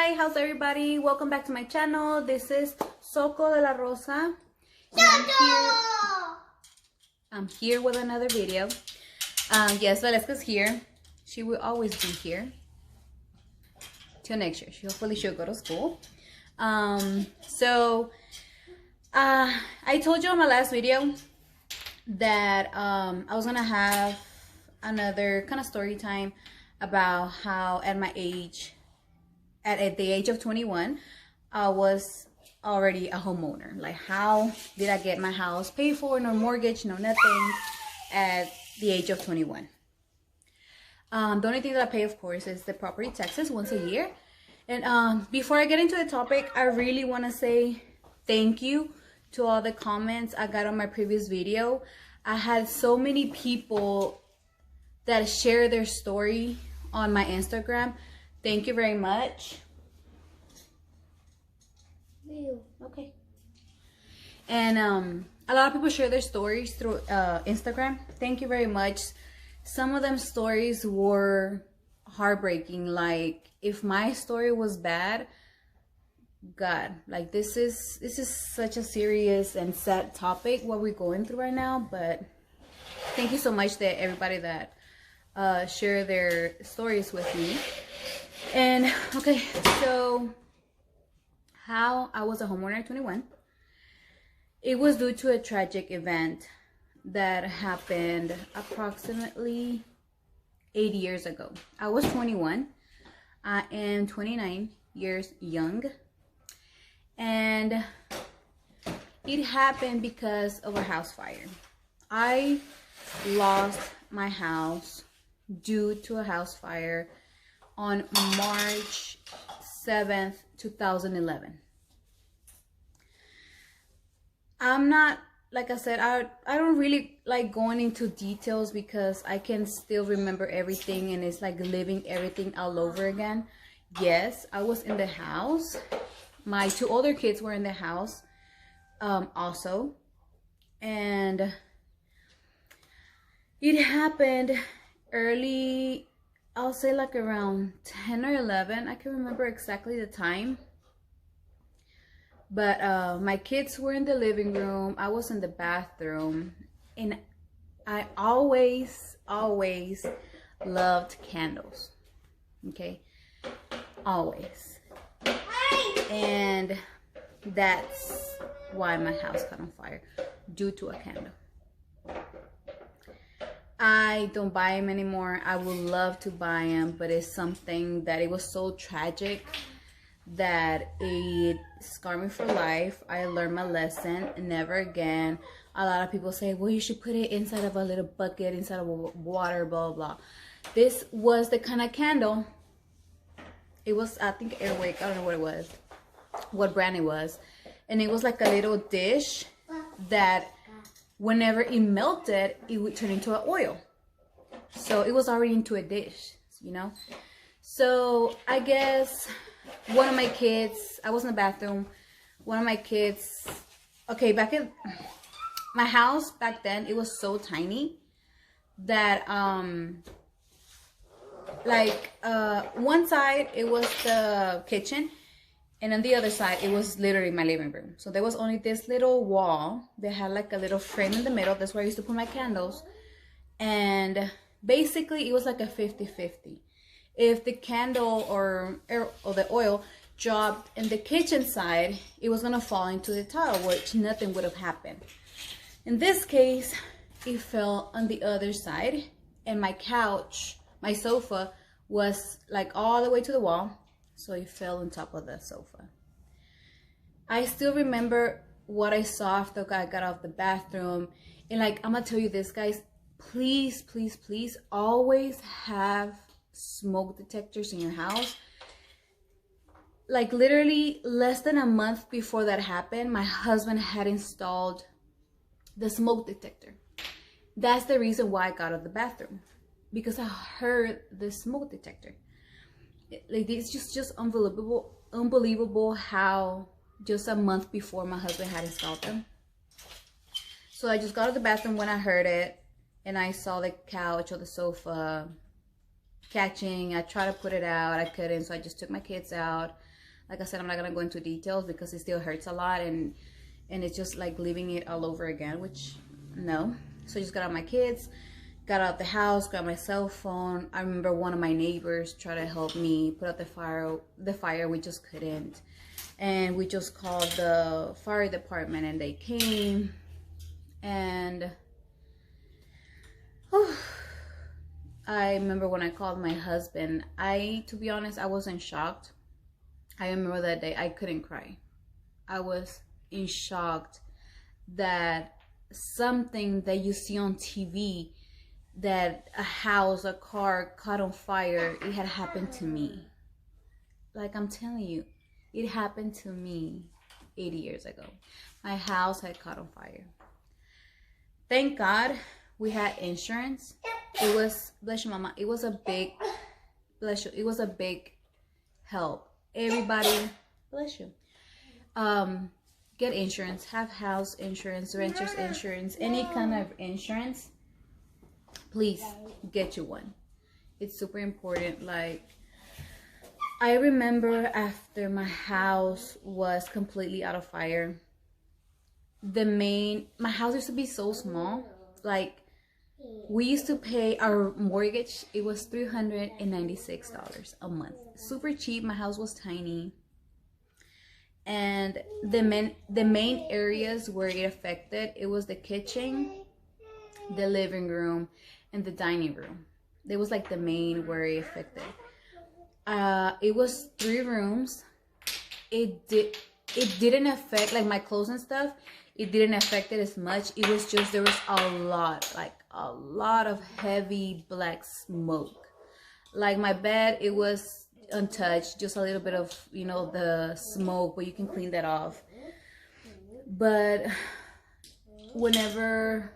Hi, how's everybody? Welcome back to my channel. This is Soco de la Rosa. I'm here with another video. Yes, Valesca's here. She will always be here till next year. Hopefully she'll go to school. I told you on my last video that I was gonna have another kind of story time about how at my age, at the age of 21, I was already a homeowner. Like, how did I get my house paid for? No mortgage, no nothing, at the age of 21. The only thing that I pay, of course, is the property taxes once a year. And before I get into the topic, I really want to say thank you to all the comments I got on my previous video. I had so many people that share their story on my Instagram. Thank you very much. Okay. And a lot of people share their stories through Instagram. Thank you very much. Some of them stories were heartbreaking. Like, if my story was bad, God, like, this is such a serious and sad topic what we're going through right now. But thank you so much to everybody that share their stories with me. And okay, so how I was a homeowner at 21. It was due to a tragic event that happened approximately 8 years ago. I was 21. I am 29 years young. And it happened because of a house fire. I lost my house due to a house fire on March 7th, 2011. I'm not, like I said, I don't really like going into details because I can still remember everything and it's like living everything all over again. Yes, I was in the house. My two older kids were in the house also. And it happened early, I'll say like around 10 or 11. I can remember exactly the time. But my kids were in the living room. I was in the bathroom. And I always loved candles. Okay? Always. And that's why my house caught on fire. Due to a candle. I don't buy them anymore. I would love to buy them, but it's something that it was so tragic that it scarred me for life. I learned my lesson, never again. A lot of people say, well, you should put it inside of a little bucket, inside of water, blah, blah. This was the kind of candle. It was, I think, Airwick. I don't know what it was, what brand it was. And it was like a little dish that whenever it melted, it would turn into an oil. So it was already into a dish, you know? So I guess one of my kids, I was in the bathroom, one of my kids, okay, back in my house back then, it was so tiny that, one side, it was the kitchen, and on the other side, it was literally my living room. So there was only this little wall that had like a little frame in the middle. That's where I used to put my candles. And basically, it was like a 50-50. If the candle or the oil dropped in the kitchen side, it was gonna fall into the tile, which nothing would have happened. In this case, it fell on the other side, and my couch, my sofa, was like all the way to the wall, so it fell on top of the sofa. I still remember what I saw after I got out of the bathroom. And like, I'm gonna tell you this, guys, please, please, please always have smoke detectors in your house. Like, literally less than a month before that happened, my husband had installed the smoke detector. That's the reason why I got out of the bathroom, because I heard the smoke detector. Like, it's just unbelievable how just a month before my husband had installed them. So I just got out of the bathroom when I heard it, and I saw the couch or the sofa catching. I tried to put it out, I couldn't, so I just took my kids out. Like I said, I'm not gonna go into details because it still hurts a lot, and it's just like living it all over again, which no. So I just got out my kids, got out the house, got my cell phone. I remember one of my neighbors tried to help me put out the fire. We just couldn't, and we just called the fire department, and they came. And I remember when I called my husband, to be honest, I wasn't shocked. I remember that day I couldn't cry. I was in shock that something that you see on TV, that a house, a car caught on fire, it had happened to me. Like, I'm telling you, it happened to me 80 years ago. My house had caught on fire. Thank God we had insurance. It was, bless you, mama, it was a big, bless you, it was a big help. Everybody, bless you, get insurance, have house insurance, renter's insurance, any kind of insurance. Please get you one. It's super important. Like, I remember after my house was completely out of fire, my house used to be so small. Like, we used to pay our mortgage, it was $396 a month. Super cheap. My house was tiny. And the main areas where it affected, it was the kitchen, the living room, and the dining room. It was like the main where it affected. It was 3 rooms. It didn't affect like my clothes and stuff. It didn't affect it as much. It was just, there was a lot of heavy black smoke. Like my bed, it was untouched, just a little bit of, you know, the smoke, but you can clean that off. But whenever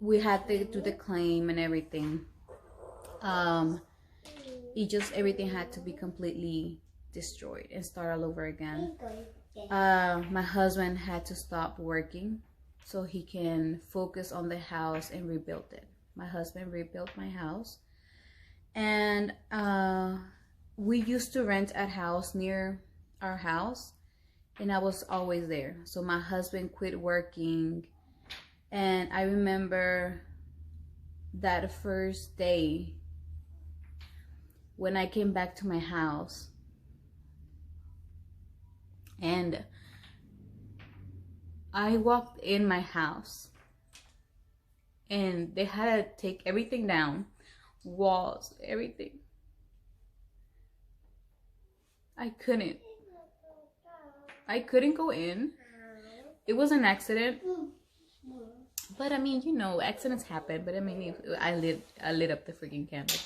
we had to do the claim and everything, everything had to be completely destroyed and start all over again. My husband had to stop working so he can focus on the house and rebuild it. My husband rebuilt my house, and we used to rent a house near our house, and I was always there. So my husband quit working, and I remember that first day when I came back to my house, and I walked in my house and they had to take everything down, walls, everything. I couldn't go in. It was an accident, but I mean, you know, accidents happen. But I mean, I lit up the freaking candle,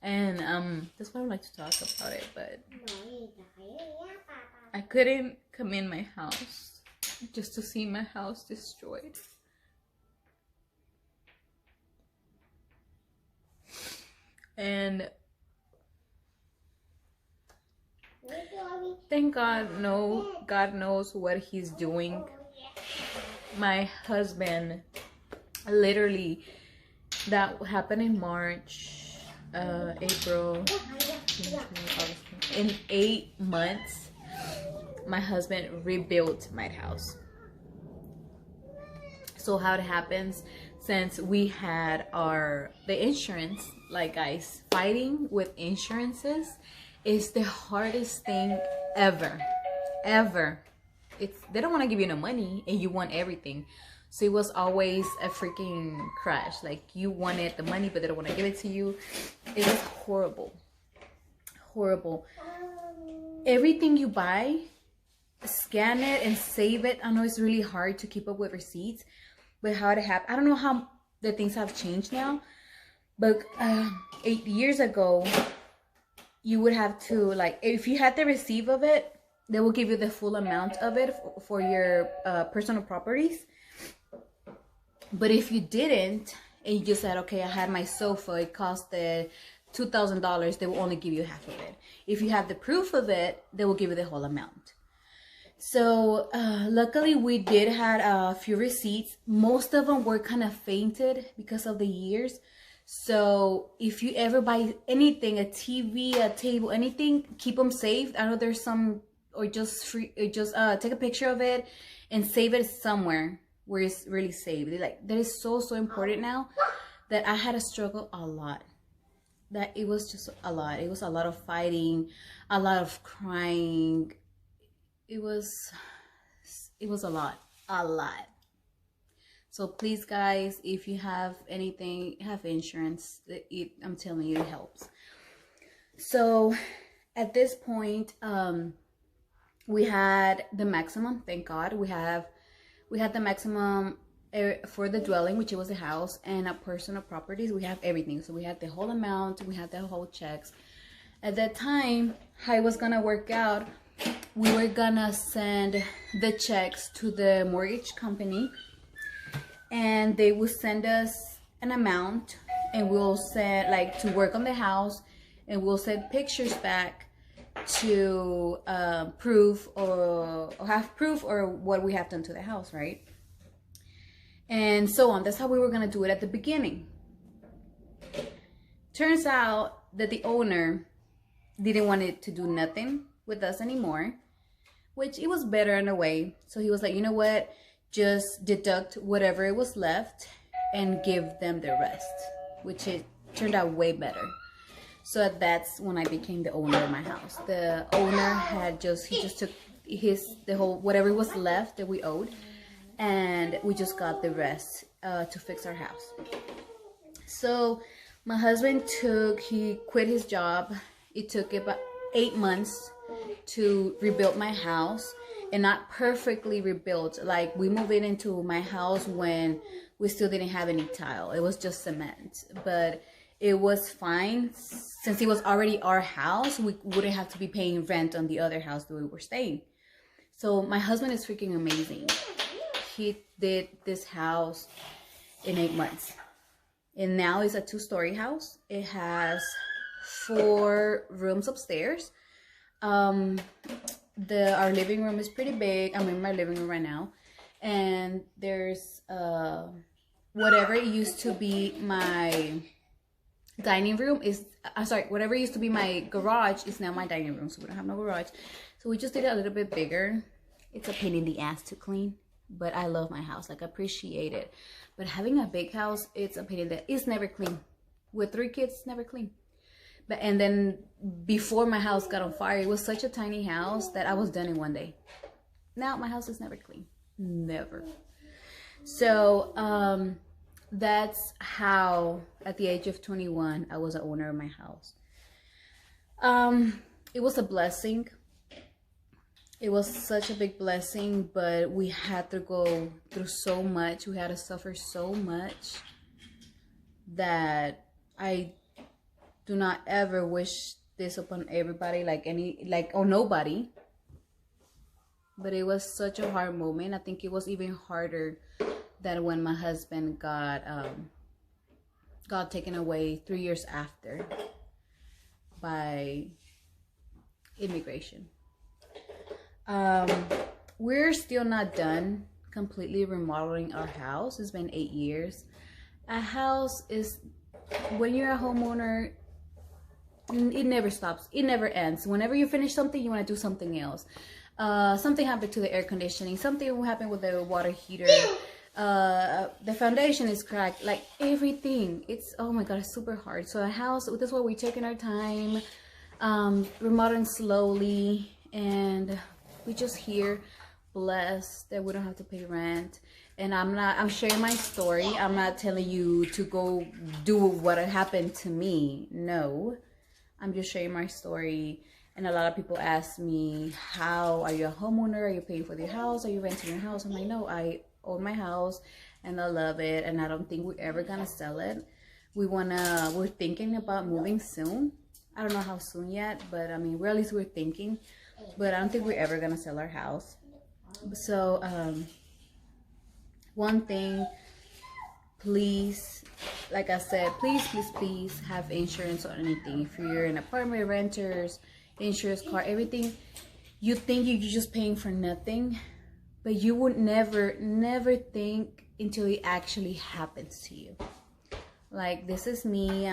and that's why I don't like to talk about it. But I couldn't come in my house just to see my house destroyed. And thank God, God knows what he's doing. My husband, literally, that happened in March, April, in 8 months, my husband rebuilt my house. So how it happens, since we had the insurance, like guys, fighting with insurances is the hardest thing ever. They don't want to give you no money and you want everything. So it was always a freaking crash. Like, you wanted the money but they don't want to give it to you. It was horrible. Everything you buy, scan it and save it. I know it's really hard to keep up with receipts, but how it happened, I don't know how the things have changed now, but 8 years ago, you would have to, like, if you had the receipt of it, they will give you the full amount of it for your personal properties. But if you didn't, and you just said, okay, I had my sofa, it costed $2,000, they will only give you half of it. If you have the proof of it, they will give you the whole amount. So luckily we did had a few receipts. Most of them were kind of fainted because of the years. So if you ever buy anything, a TV, a table, anything, keep them saved. I know there's some, or just free, just take a picture of it and save it somewhere where it's really safe. Like, that is so important now, that I had to struggle a lot. That it was just a lot. It was a lot of fighting, a lot of crying. It was a lot. So please, guys, if you have anything, have insurance. I'm telling you, it helps. So at this point, we had the maximum. Thank God, we had the maximum for the dwelling, which was a house, and a personal properties. We have everything. So we had the whole amount. We had the whole checks. At that time, how it was gonna work out, we were gonna send the checks to the mortgage company, and they will send us an amount, and we'll send, like, to work on the house, and we'll send pictures back to proof or have proof or what we have done to the house, right? And so on. That's how we were gonna do it at the beginning. Turns out that the owner didn't want it to do nothing with us anymore, which it was better in a way. So he was like, you know what? Just deduct whatever it was left and give them the rest, which it turned out way better. So that's when I became the owner of my house. The owner he just took the whole, whatever was left that we owed, and we just got the rest to fix our house. So my husband he quit his job. It took about 8 months to rebuild my house. And not perfectly rebuilt. Like, we moved into my house when we still didn't have any tile. It was just cement. But it was fine. Since it was already our house, we wouldn't have to be paying rent on the other house that we were staying. So my husband is freaking amazing. He did this house in 8 months. And now it's a 2-story house. It has 4 rooms upstairs. Our living room is pretty big. I'm in my living room right now, and there's whatever used to be my dining room is whatever used to be my garage is now my dining room. So we don't have no garage, so we just did it a little bit bigger. It's a pain in the ass to clean, but I love my house. Like, I appreciate it. But having a big house, it's a pain in the, it's never clean. With 3 kids, never clean. And then before my house got on fire, it was such a tiny house that I was done in 1 day. Now my house is never clean. Never. So that's how, at the age of 21, I was the owner of my house. It was a blessing. It was such a big blessing, but we had to go through so much. We had to suffer so much that I do not ever wish this upon everybody, or nobody. But it was such a hard moment. I think it was even harder than when my husband got taken away 3 years after by immigration. We're still not done completely remodeling our house. It's been 8 years. A house is, when you're a homeowner, it never stops. It never ends. Whenever you finish something, you want to do something else. Something happened to the air conditioning. Something will happen with the water heater. The foundation is cracked. Like, everything. It's, oh my God, it's super hard. So a house, that's why we're taking our time, remodeling slowly, and we just here blessed that we don't have to pay rent. And I'm sharing my story. I'm not telling you to go do what happened to me. No. I'm just sharing my story. And a lot of people ask me, how are you a homeowner? Are you paying for your house? Are you renting your house? I'm like, no, I own my house and I love it. And I don't think we're ever gonna sell it. We're thinking about moving soon. I don't know how soon yet, but I mean, at least we're thinking. But I don't think we're ever gonna sell our house. So, one thing, please, like I said, please have insurance on anything. If you're an apartment, renters, insurance, car, everything, you think you're just paying for nothing, but you would never think until it actually happens to you. Like, this is me.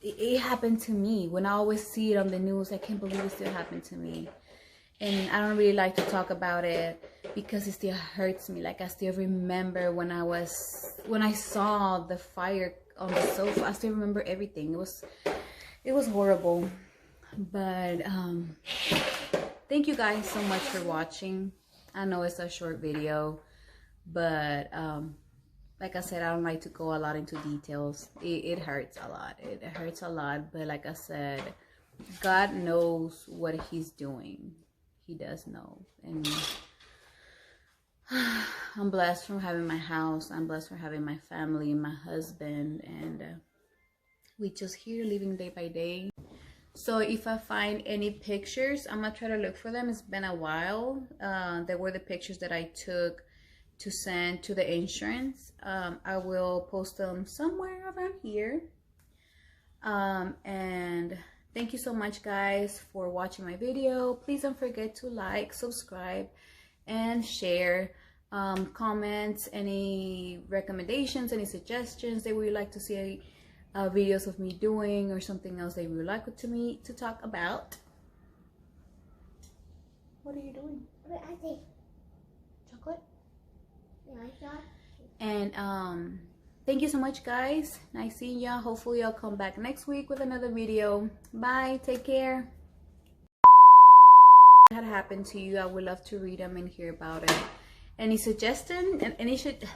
It happened to me. When I always see it on the news, I can't believe it still happened to me. And I don't really like to talk about it because it still hurts me. Like, I still remember when I saw the fire on the sofa. I still remember everything. It was horrible. But thank you guys so much for watching. I know it's a short video, but like I said, I don't like to go a lot into details. It hurts a lot. It hurts a lot. But like I said, God knows what he's doing. He does know. And I'm blessed for having my house. I'm blessed for having my family, my husband, and we just here living day by day. So if I find any pictures, I'm gonna try to look for them. It's been a while. There were the pictures that I took to send to the insurance. I will post them somewhere around here. And thank you so much, guys, for watching my video. Please don't forget to like, subscribe, and share. Comments, any recommendations, any suggestions that would like to see videos of me doing, or something else they would like me to talk about. What are you doing? Chocolate? And thank you so much, guys. Nice seeing y'all. Hopefully I'll come back next week with another video. Bye. Take care. What had happened to you? I would love to read them and hear about it. Any suggestion? And any should